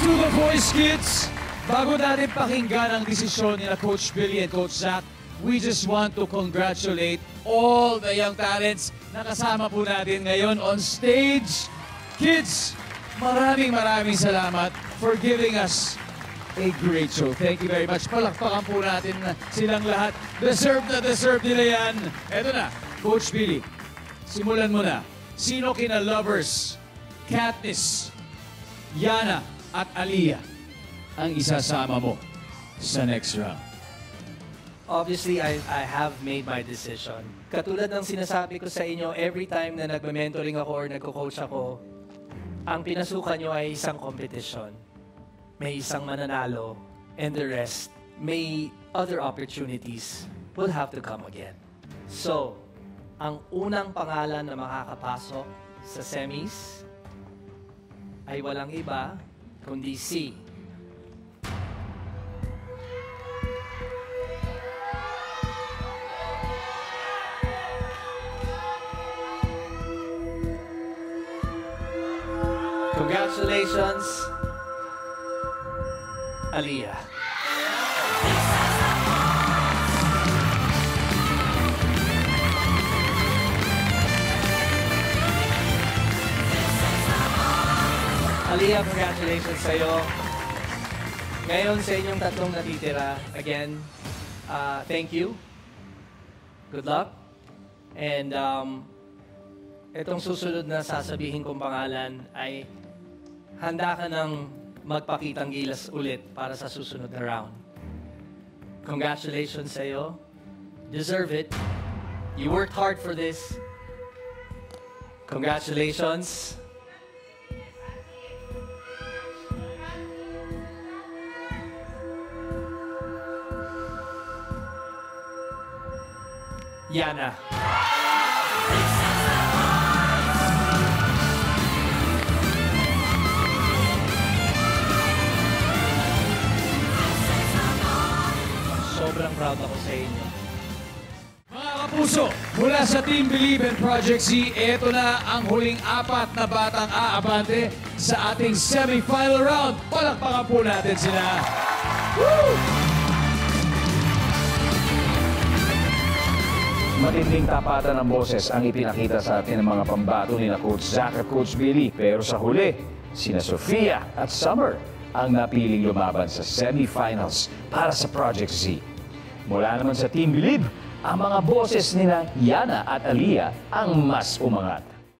To the Voice Kids, bago natin pakinggan ang desisyon ni Coach Billy and Coach Zach, we just want to congratulate all the young talents na kasama po natin ngayon on stage. Kids, maraming salamat for giving us a great show. Thank you very much. Palakpakan po natin silang lahat. Deserve nila yan. Eto na, Coach Billy, simulan mo na. Sino kina Lovers, Katniss, Yana, at Aliyah ang isasama mo sa next round? Obviously, I have made my decision. Katulad ng sinasabi ko sa inyo, every time na nagme-mentoring ako or nagko-coach ako, ang pinasukan nyo ay isang competition. May isang mananalo, and the rest, may other opportunities will have to come again. So, ang unang pangalan na makakapasok sa semis ay walang iba kundi si Congratulations, Aliyah. Aliyah, congratulations sa'yo. Ngayon sa inyong tatlong natitira, again, thank you. Good luck. And itong susunod na sasabihin kong pangalan ay handa ka ng magpakitang gilas ulit para sa susunod na round. Congratulations sa'yo. Deserve it. You worked hard for this. Congratulations. Yana. Sobrang proud ako sa inyo. Mga kapuso, mula sa Team Believe and Project Z, ito na ang huling apat na batang aabante sa ating semi-final round. Palakpakan po natin sila. Woo! Matinding tapatan ng boses ang ipinakita sa atin ng mga pambato ni Coach Zach at Coach Billy. Pero sa huli, sina Sofia at Summer ang napiling lumaban sa semifinals para sa Project Z. Mula naman sa Team Believe, ang mga boses nina Yana at Aliyah ang mas umangat.